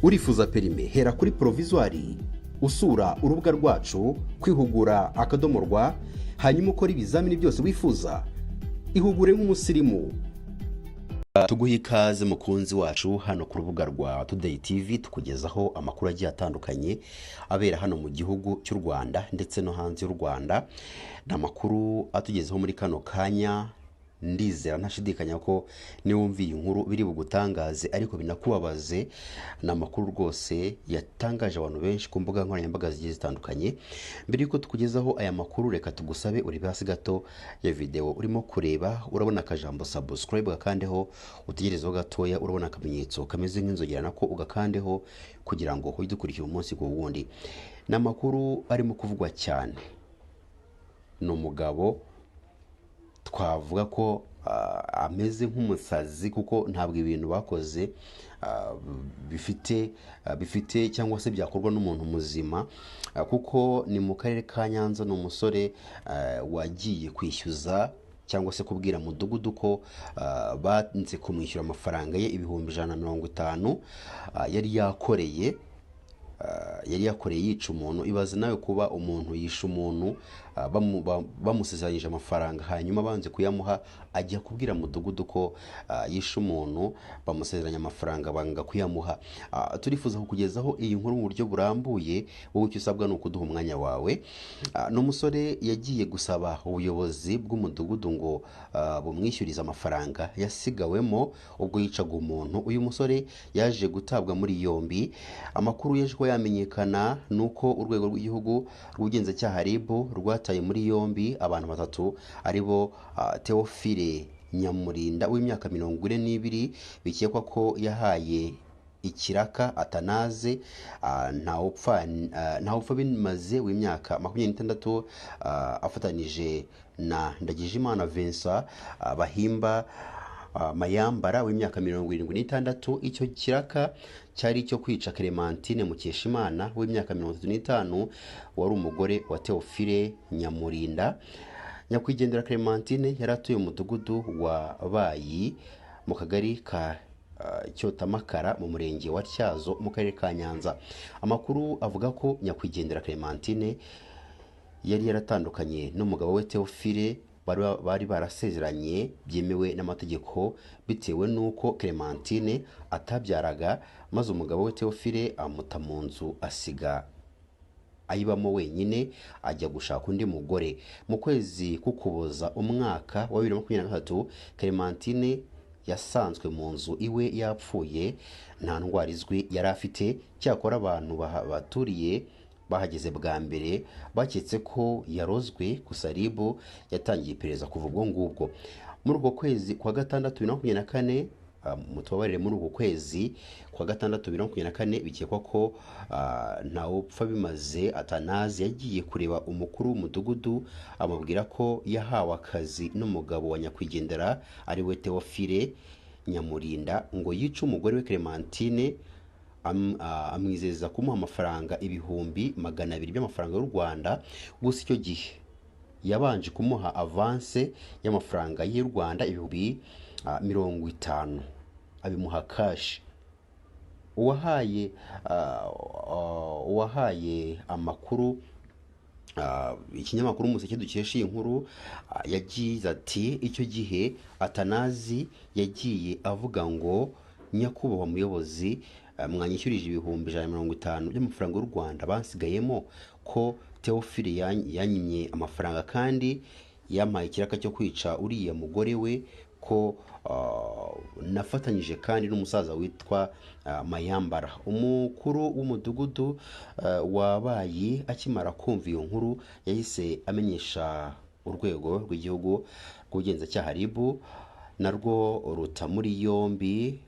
urifuza perime hera kuri provisoire usura urubuga rwacu kwihugura.rw hanyuma ukora ibizamini byose wifuza ihugure nk'umusirimu. Tuguha ikaze mukunzi wacu hano ku rubuga rwa Today TV tukugezaho amakuru agiye atandukanye abera hano mu gihugu cy'u Rwanda ndetse no hanze y'u Rwanda. Namakuru atugezeho muri kano kanya, ndizera ntashidikanya ko niwumviye inkuru biri bugutangaze ariko binakubabaze. Namakuru rwose yatangaje abantu benshi ku mbuga nkoranyambaga zigiye zitandukanye. Mbere yuko tukugezaho aya makuru, reka tugusabe uri hasi gato ya video urimo kureba, urabona akajambo subscribe gakandeho, utegerezeho gatoya urabona akamenyetso kameze nk'inzogera nako ugakandeho kugira ngo ujye dukurikira umunsi ku wundi. Namakuru arimo kuvugwa cyane no mugabo twavuga ko ameze nk'umusazi kuko ntabwo ibintu bakoze bifite cyangwa se byakorwa n'umuntu muzima, kuko ni mu karere ka Nyanza. Ni umusore wagiye kwishyuza cyangwa se kubwira mudugudu ko banze kumwishyura amafaranga ye ibihumbi 150 yari yakoreye yica umuntu. Ibaze nawe kuba umuntu yisha umuntu bamusezeranyije amafaranga hanyuma banze kuyamuha, ajya kubwira mudugudu ko yisha umuntu, bamusezeranya amafaranga banga kuyamuha. Turifuza kukugezaho iyi nkuru mu buryo burambuye, wowe icyo usabwa ni ukuduha umwanya wawe. No musore yagiye gusaba ubuyobozi bw'umudugudu ngo bumwishyurize amafaranga yasigawemo ubwo yicaga umuntu. Uyu musore yaje gutabwa muri yombi. Amakuru yaje ko yamenyekana nuko urwego rw'igihugu rw'ubugenzacyaha RIB rwataye muri yombi abantu batatu, aribo Theophile Nyamurinda w'imyaka 42 bikekwa ko yahaye ikiraka Atanaze Ntawupfa bimaze w'imyaka 26 afatanije na Ndagijimana Vincent Bahimba Mayambara w'imyaka 76. Icyo kiraka cyari cyo kwica Clementine Mukeshimana w'imyaka 35 wari umugore wa Theophile Nyamurinda. Nyakwigendera Clementine yaratuye umudugudu wa Bayi mu kagari ka Cyotamakara mu murenge wa Tyazo mu karere ka Nyanza. Amakuru avuga ko nyakwigendera Clementine yari yaratandukanye n'umugabo we Theophile, bari barasezeranye byemewe n'amategeko bitewe nuko Clementine atabyaraga, maze umugabo we Theophile amuta mu nzu asiga ayibamo wenyine ajya gushaka undi mugore. Mu kwezi k'Ukuboza umwaka wa 2023 Clementine yasanzwe mu nzu iwe yapfuye, nta ndwara izwi yari afite. Cyakora abantu baturiye bahageze bwa mbere baketse ko yarozwe, gusa RIB yatangiye iperereza kuva ubwo ngubwo. Muri uko kwezi kwa gatandatu 2024 mutubabarire, muri uko kwezi kwa gatandatu 2024 bikekwa ko Ntawupfa bimaze Atanaze yagiye kureba umukuru w'umudugudu amubwira ko yahawe akazi n'umugabo wa nyakwigendera ari we Theophile Nyamurinda ngo yice umugore we Clementine. Amwizeza kumuha amafaranga ibihumbi 200 by'amafaranga y'u Rwanda. Gusa icyo gihe yabanje kumuha avance y'amafaranga y'u Rwanda ibihumbi 50 abimuha cash. Uwahaye amakuru ikinyamakuru Umuseke dukesha iyi nkuru yagize ati icyo gihe Atanazi yagiye avuga ngo nyakubahwa muyobozi, mwanyishyurije ibihumbi 150 by'amafaranga y'u Rwanda bansigayemo ko Theophile yanyimye amafaranga kandi yampaye ikiraka cyo kwica uriya mugore we, ko nafatanyije kandi n'umusaza witwa Mayambara. Umukuru w'umudugudu wabaye akimara kumva iyo nkuru yahise amenyesha urwego rw'igihugu rw'ubugenzacyaha RIB, narwo ruta muri yombi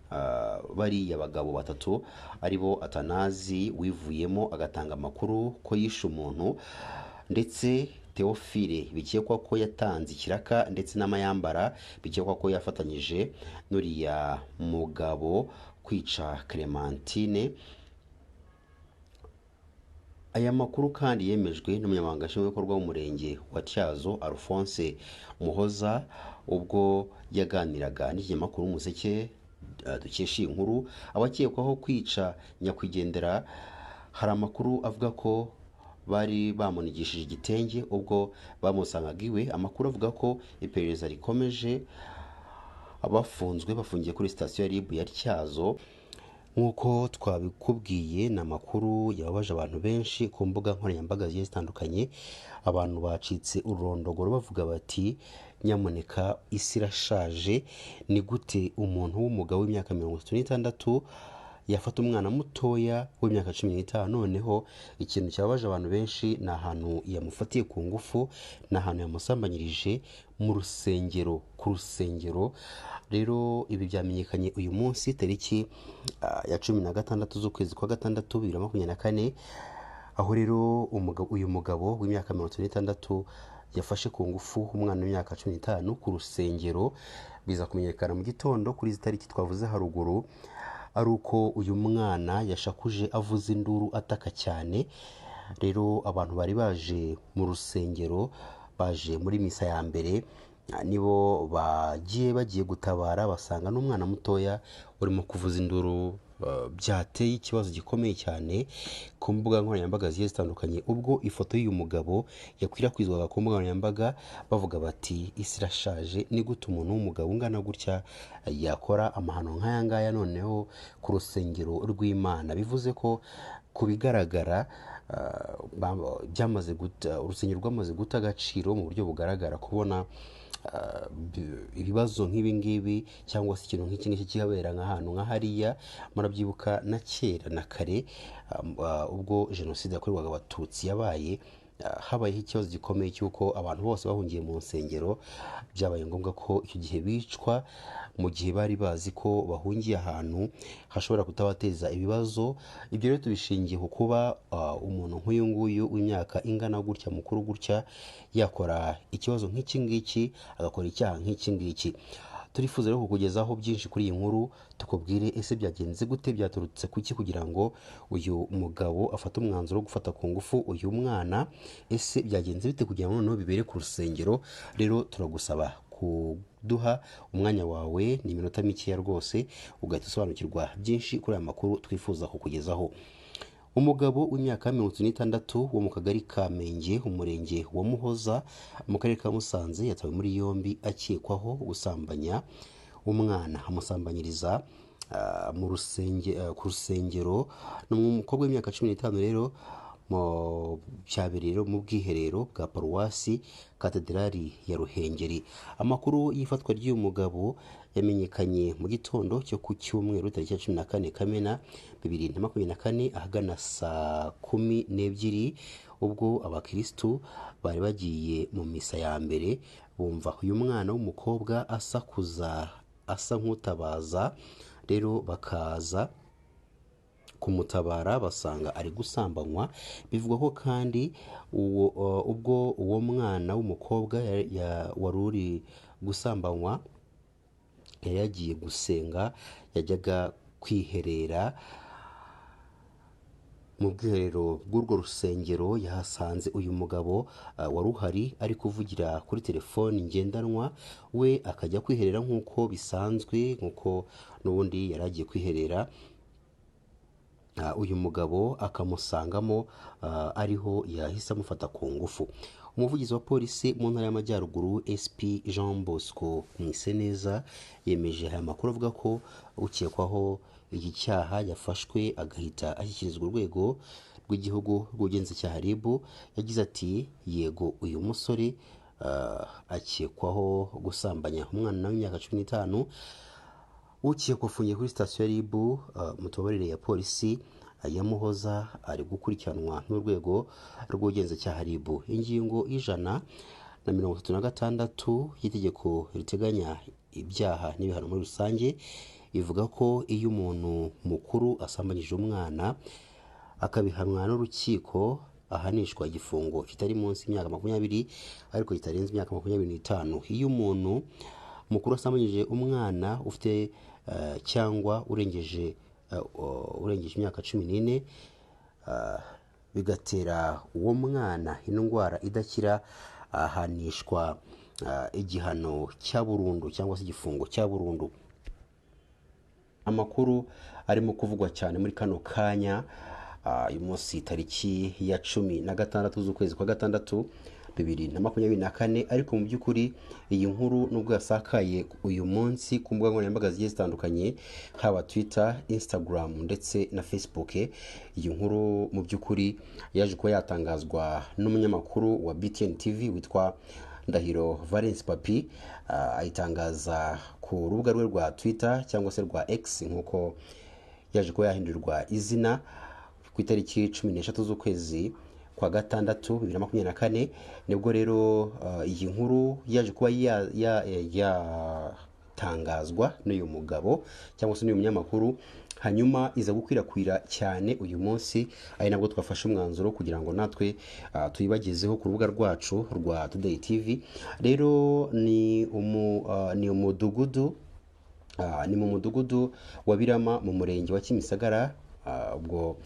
bariya bagabo batatu, aribo Atanazi wivuyemo agatanga amakuru ko yishe umuntu, ndetse Theophile bikekwa ko yatanze ikiraka, ndetse n'Amayambara bikekwa ko yafatanyije n'uriya mugabo kwica Clementine. Aya makuru kandi yemejwe n'umunyamabanga nshingwabikorwa w'umurenge wa Tyazo Alphonse Muhoza ubwo yaganiraga n'ikinyamakuru Umuseke dukesha iyi nkuru, abakekwaho kwica nyakwigendera hari amakuru avuga ko bari bamunigishije igitenge ubwo bamusangaga iwe. Amakuru avuga ko iperereza rikomeje, bafungiye kuri sitasiyo ya RIB ya Tyazo. Nk'uko twabikubwiye, ni amakuru yababaje abantu benshi ku mbuga nkoranyambaga zigiye zitandukanye. Abantu bacitse ururondogoro bavuga bati nyamuneka isi irashaje, ni gute umuntu w'umugabo w'imyaka 36 yafata umwana mutoya w'imyaka 15? Noneho ikintu cyababaje abantu benshi ni ahantu yamufatiye ku ngufu, ni ahantu yamusambanyirije mu rusengero, ku rusengero. Rero ibi byamenyekanye uyu munsi tariki ya 16 z'ukwezi kwa gatandatu 2024, aho rero uyu mugabo w'imyaka 36 yafashe ku ngufu umwana w'imyaka 15 ku rusengero. Biza kumenyekana mu gitondo kuri izi tariki twavuze haruguru, ari uko uyu mwana yashakuje avuza induru ataka cyane. Rero abantu bari baje mu rusengero, baje muri misa ya mbere, nibo bagiye gutabara basanga n'umwana mutoya urimo kuvuza induru. Byateye ikibazo gikomeye cyane ku mbuga nkoranyambaga zigiye zitandukanye, ubwo ifoto y'uyu mugabo yakwirakwizwaga ku mbuga nkoranyambaga bavuga bati isi irashaje, ni gute umuntu w'umugabo ungana gutya yakora amahano nk'aya ngaya noneho ku rusengero rw'Imana. Bivuze ko ku bigaragara urusengero rwamaze guta agaciro mu buryo bugaragara. Kubona ibibazo nk'ibi ngibi cyangwa se ikintu nk'iki ngiki kihabera nk'ahantu nka hariya, murabyibuka na kera na kare, ubwo jenoside yakorerwaga abatutsi yabaye, habayeho ikibazo gikomeye cy'uko abantu bose bahungiye mu nsengero. Byabaye ngombwa ko icyo gihe bicwa mu gihe bari bazi ko bahungiye ahantu hashobora kutabateza ibibazo. Ibyo rero tubishingiye ku kuba umuntu nk'uyu nguyu w'imyaka ingana gutya, mukuru gutya, yakora ikibazo nk'iki ngiki, agakora icyaha nk'iki ngiki. Turifuza rero kukugezaho byinshi kuri iyi nkuru, tukubwire ese byagenze gute, byaturutse kuki kugira ngo uyu mugabo afate umwanzuro wo gufata ku ngufu uyu mwana. Ese byagenze bite kugira ngo noneho bibere ku rusengero? Rero turagusaba kuduha umwanya wawe, ni iminota mikeya rwose, ugahita usobanukirwa byinshi kuri aya makuru twifuza kukugezaho. Umugabo w'imyaka 36 wo mu kagari ka Menge, umurenge wa Muhoza, mu karere ka Musanze, yatawe muri yombi akekwaho gusambanya umwana, amusambanyiriza ku rusengero. N'umukobwa w'imyaka 15 rero cyabereye mu bwiherero bwa paruwasi katedrali ya Ruhengeri. Amakuru y'ifatwa ry'uyu mugabo yamenyekanye mu gitondo cyo ku cyumweru tariki ya 14 Kamena 2024 ahagana saa 12, ubwo abakirisitu bari bagiye mu misa ya mbere, bumva uyu mwana w'umukobwa asakuza, asa nk'utabaza. Rero bakaza kumutabara basanga ari gusambanywa. Bivugwa ko kandi ubwo uwo mwana w'umukobwa wari uri gusambanywa yari yagiye gusenga, yajyaga kwiherera mu bwiherero bw'urwo rusengero, yahasanze uyu mugabo wari uhari ari kuvugira kuri telefoni ngendanwa, we akajya kwiherera nk'uko bisanzwe, nk'uko n'ubundi yari agiye kwiherera. Uyu mugabo akamusangamo, ariho yahise amufata ku ngufu. Umuvugizi wa polisi mu ntara y'Amajyaruguru SP Jean Bosco Mwiseneza yemeje aya makuru avuga ko ukekwaho iki cyaha yafashwe agahita ashyikirizwa urwego rw'igihugu rw'ubugenzacyaha RIB. Yagize ati yego, uyu musore akekwaho gusambanya umwana w'imyaka 15, ukekwa afungiye kuri sitasiyo ya RIB mu tubabarire ya polisi ya Muhoza, ari gukurikiranwa n'urwego rw'ubugenzacyaha RIB. Ingingo y'Ijana na 36 y'itegeko riteganya ibyaha n'ibihano muri rusange ivuga ko iyo umuntu mukuru asambanyije umwana akabihanwa n'urukiko, ahanishwa igifungo kitari munsi y'imyaka 20 ariko kitarenze imyaka 25. Iyo umuntu mukuru asambanyije umwana ufite cyangwa urengeje imyaka 14, bigatera uwo mwana indwara idakira, ahanishwa igihano cya burundu cyangwa se igifungo cya burundu. amakuru arimo kuvugwa cyane muri kano kanya, uyu munsi tariki ya 16 z'ukwezi kwa gatandatu 2024, ariko mu by'ukuri iyi nkuru nubwo yasakaye uyu munsi ku mbuga nkoranyambaga zigiye zitandukanye, haba Twitter, Instagram ndetse na Facebook, iyi nkuru mu by'ukuri yaje kuba yatangazwa n'umunyamakuru wa BTN TV witwa Ndahiro Valens Papi, ayitangaza ku rubuga rwe rwa Twitter cyangwa se rwa X nk'uko yaje kuba yahindurirwa izina ku itariki 16 z'ukwezi kwa gatandatu 2024, nibwo rero iyi nkuru yaje kuba yatangazwa n'uyu mugabo cyangwa se n'uyu munyamakuru, hanyuma iza gukwirakwira cyane uyu munsi, ari nabwo twafashe umwanzuro kugira ngo natwe tuyibagezeho ku rubuga rwacu rwa Today TV. Rero ni umudugudu ni mu mudugudu wa Birama mu murenge wa Kimisagara. Ubwo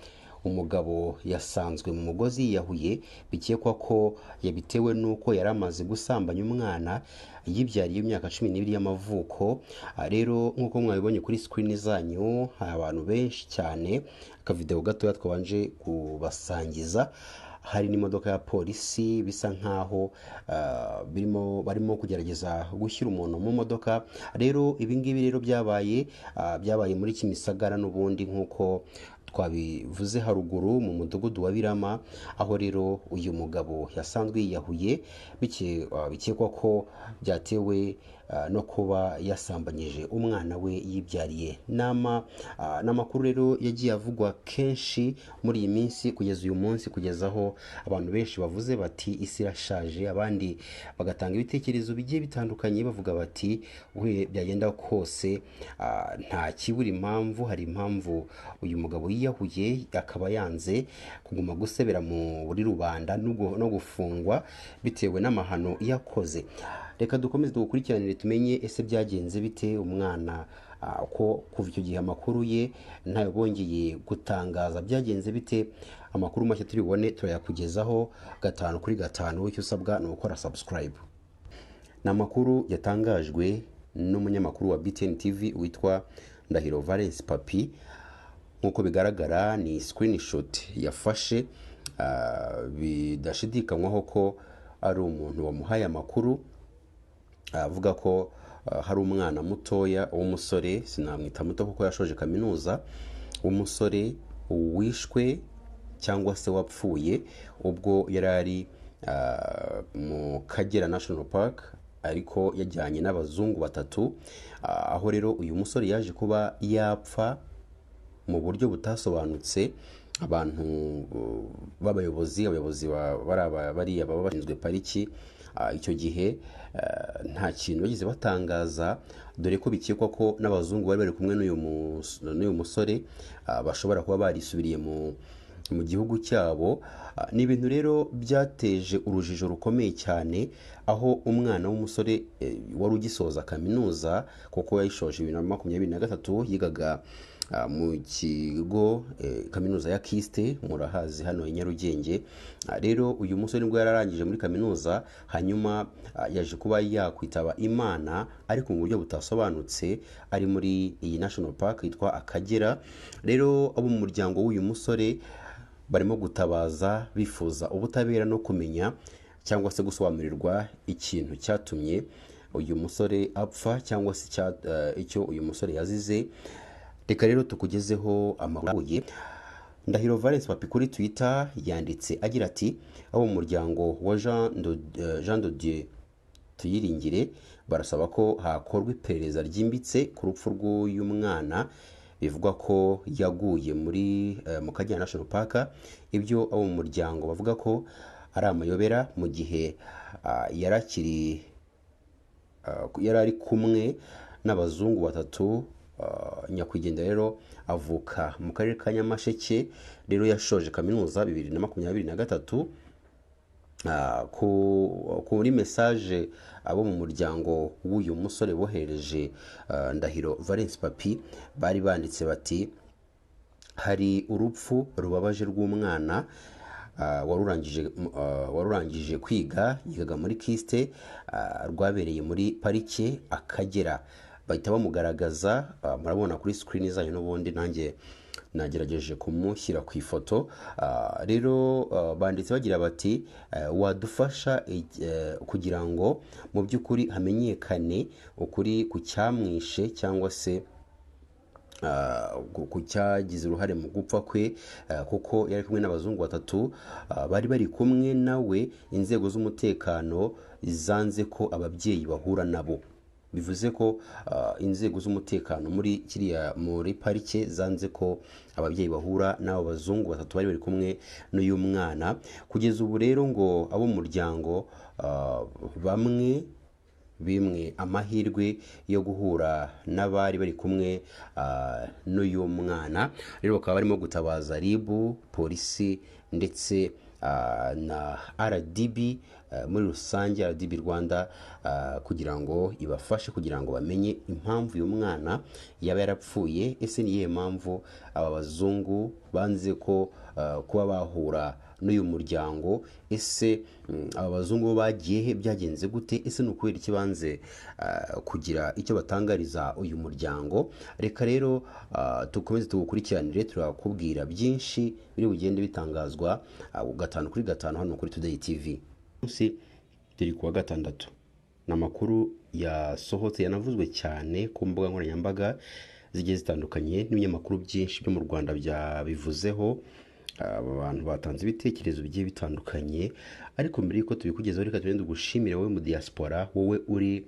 umugabo yasanzwe mu mugozi yiyahuye, bikekwa ko yabitewe nuko yari amaze gusambanya umwana yibyariye imyaka 12 y'amavuko. Rero nk'uko mwabibonye kuri screen zanyu, hari abantu benshi cyane, akavideo gato twabanje kubasangiza, hari n'imodoka ya polisi bisa nkaho barimo kugerageza gushyira umuntu mu modoka. Rero ibi ngibi rero byabaye muri Kimisagara n'ubundi nk'uko twabivuze haruguru mu mudugudu wa Birama, aho rero uyu mugabo yasanzwe yiyahuye, bikekwa ko byatewe no kuba yasambanyije umwana we yibyariye. N'amakuru rero yagiye avugwa kenshi muri iyi minsi kugeza uyu munsi, kugeza aho abantu benshi bavuze bati isi irashaje, abandi bagatanga ibitekerezo bigiye bitandukanye bavuga bati we byagenda kose nta kibura impamvu, hari impamvu uyu mugabo yiyahuye akaba yanze kuguma gusebera muri rubanda no gufungwa bitewe n'amahano yakoze. Reka dukomeze dukurikiranire tumenye ese byagenze bite umwana, ko kuva icyo gihe amakuru ye ntayo bongeye gutangaza. Byagenze bite? Amakuru make turibone turayakugezaho 5 kuri 5. Icyo usabwa ni gukora subscribe. Ni amakuru yatangajwe n'umunyamakuru wa BTN TV witwa Ndahiro Valens Papi. Nk'uko bigaragara ni screenshot yafashe, bidashidikanywaho ko ari umuntu wamuhaye amakuru, avuga ko hari umwana mutoya w'umusore, sinamwita muto kuko yashoje kaminuza, w'umusore wishwe cyangwa se wapfuye ubwo yarari mu Kagera National Park, ariko yajyanye n'abazungu 3. Aho rero uyu musore yaje kuba yapfa mu buryo butasobanutse. Abantu b'abayobozi bariya baba bashinzwe pariki icyo gihe nta kintu bagize batangaza, dore ko bikekwa ko n'abazungu bari kumwe n'uyu musore bashobora kuba barisubiriye mu gihugu cyabo. Ni ibintu rero byateje urujijo rukomeye cyane, aho umwana w'umusore wari ugisoza kaminuza, kuko yayishoje 2023, yigaga mu kigo kaminuza ya Kiste, murahazi hano i Nyarugenge. Rero uyu musore nibwo yararangije muri kaminuza, hanyuma yaje kuba yakwitaba Imana ariko mu buryo butasobanutse, ari muri iyi National Park yitwa Akagera. Rero abo mu muryango w'uyu musore barimo gutabaza, bifuza ubutabera no kumenya cyangwa se gusobanurirwa ikintu cyatumye uyu musore apfa cyangwa se icyo uyu musore yazize. Reka rero tukugezeho amakuru ye. Ndahiro Valens Papi kuri Twitter yanditse agira ati, abo mu muryango wa Jean de Dieu Tuyiringire barasaba ko hakorwa iperereza ryimbitse ku rupfu rw'uyu mwana, bivugwa ko yaguye mu Kagera National Park. Ibyo abo mu muryango bavuga ko ari amayobera, mu gihe yari ari kumwe n'abazungu 3. Nyakwigendera rero avuka mu karere ka Nyamasheke, rero yashoje kaminuza 2023. Kuri message abo mu muryango w'uyu musore bohereje Ndahiro Valens Papi, bari banditse bati, hari urupfu rubabaje rw'umwana warurangije kwiga, yigaga muri Kiste, rwabereye muri parike Akagera. bahita bamugaragaza, murabona kuri screen zanyu, n'ubundi nanjye nagerageje kumushyira ku ifoto. Rero banditse bagira bati wadufasha kugira ngo mu by'ukuri hamenyekane ukuri ku cyamwishe cyangwa se ku cyagize uruhare mu gupfa kwe, kuko yari kumwe n'abazungu batatu bari bari kumwe nawe. Inzego z'umutekano zanze ko ababyeyi bahura nabo. Bivuze ko inzego z'umutekano muri parike zanze ko ababyeyi bahura n'abo bazungu batatu bari bari kumwe n'uyu mwana. Kugeza ubu rero ngo abo mu muryango bamwe bimwe amahirwe yo guhura n'abari bari kumwe n'uyu mwana. Rero bakaba barimo gutabaza RIB, polisi ndetse na RDB muri rusange, RDB Rwanda, kugira ngo ibafashe kugira ngo bamenye impamvu uyu mwana yaba yarapfuye. Ese ni iyihe mpamvu aba bazungu banze ko kuba bahura n'uyu muryango? Ese aba bazungu bagiye he? Byagenze gute? Ese ni ukubera iki banze kugira icyo batangariza uyu muryango? Reka rero tukomeze tugukurikiranire, turakubwira byinshi biri bugende bitangazwa gatanu kuri gatanu hano kuri Today TV. Munsi turi kuwa gatandatu, ni amakuru yasohotse yanavuzwe cyane ku mbuga nkoranyambaga zigiye zitandukanye, n'ibinyamakuru byinshi byo mu Rwanda byabivuzeho. Abantu batanze ibitekerezo bigiye bitandukanye, ariko mbere yuko tubikugezaho reka tugende gushimira wowe mu diaspora, wowe uri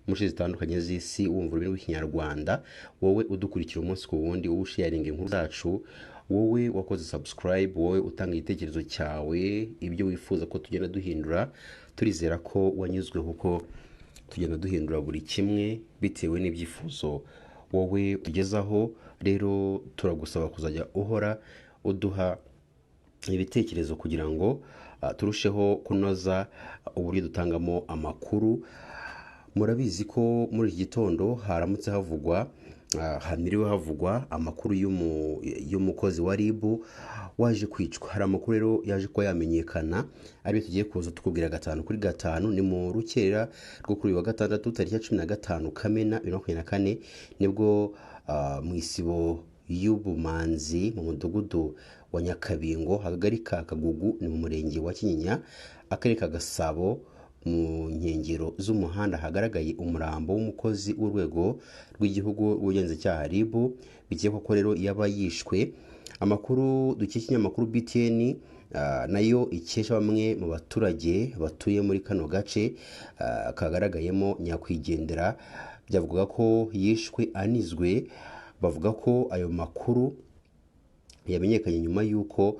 mu nce zitandukanye z'isi wumva ururimi rw'ikinyarwanda, wowe udukurikira umunsi ku wundi, wowe usharinga inkuru zacu, wowe wakoze subscribe, wowe utanga igitekerezo cyawe, ibyo wifuza ko tugenda duhindura. Turizera ko wanyuzwe, kuko tugenda duhindura buri kimwe bitewe n'ibyifuzo wowe ugezaho. Rero turagusaba kuzajya uhora uduha ibitekerezo kugira ngo turusheho kunoza uburyo dutangamo amakuru. Murabizi ko muri iki gitondo haramutse hamiriwe havugwa amakuru y'umukozi wa RIB waje kwicwa. Hari amakuru rero yaje kuba yamenyekana, ariyo tugiye kuza tukubwira gatanu kuri gatanu. Ni mu rukera rwo kuri wa gatandatu tariki ya 15 Kamena 2024 nibwo mu isibo y'Ubumanzi mu mudugudu wa Nyakabingo, akagari ka Kagugu, ni mu murenge wa Kinyinya, akarere ka Gasabo, mu nkengero z'umuhanda hagaragaye umurambo w'umukozi w'urwego rw'igihugu rw'ubugenzacyaha RIB. Bikekwa ko rero yaba yishwe. Amakuru dukesha ikinyamakuru BTN nayo ikesha bamwe mu baturage batuye muri kano gace kagaragayemo nyakwigendera, byavuga ko yishwe anizwe. Bavuga ko ayo makuru yamenyekanye nyuma y'uko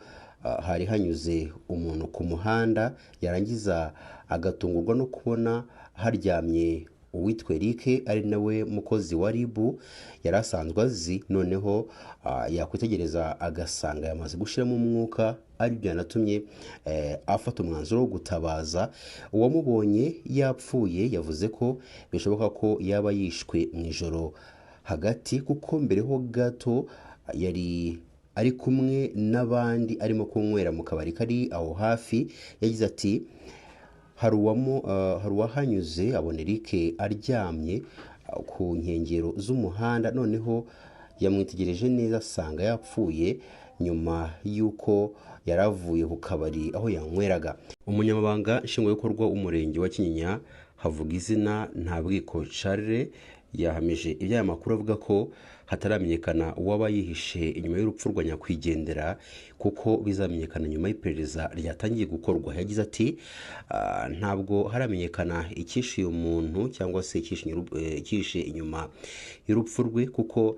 hari hanyuze umuntu ku muhanda, yarangiza agatungurwa no kubona haryamye uwitwa Eric, ari nawe mukozi wa RIB yari asanzwe azi. Noneho yakwitegereza agasanga yamaze gushiramo umwuka, ari byo yanatumye afata umwanzuro wo gutabaza. Uwamubonye yapfuye yavuze ko bishoboka ko yaba yishwe mu ijoro hagati, kuko mbere ho gato yari ari kumwe n'abandi arimo kunywera mu kabari kari aho hafi. Yagize ati hari uwahanyuze abona Eric aryamye ku nkengero z'umuhanda, noneho yamwitegereje neza asanga yapfuye nyuma y'uko yaravuye ku kabari aho yanyweraga. Umunyamabanga nshingwabikorwa w'umurenge wa Kinyinya Havugizina Ntabwiko Charles yahamije iby'aya makuru, avuga ko hataramenyekana uwaba yihishe inyuma y'urupfu rwa nyakwigendera, kuko bizamenyekana nyuma y'iperereza ryatangiye gukorwa. Yagize ati ntabwo haramenyekana icyishe uyu muntu cyangwa se icyishe inyuma y'urupfu rwe, kuko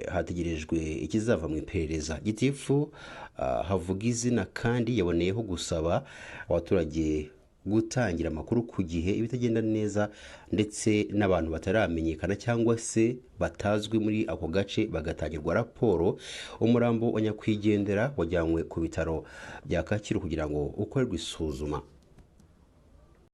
hategerejwe ikizava mu iperereza. Gitifu Havugizina kandi yaboneyeho gusaba abaturage gutangira amakuru ku gihe ibitagenda neza, ndetse n'abantu bataramenyekana cyangwa se batazwi muri ako gace bagatangirwa raporo. Umurambo wa nyakwigendera wajyanywe ku bitaro bya Kacyiru kugira ngo ukorerwe isuzuma.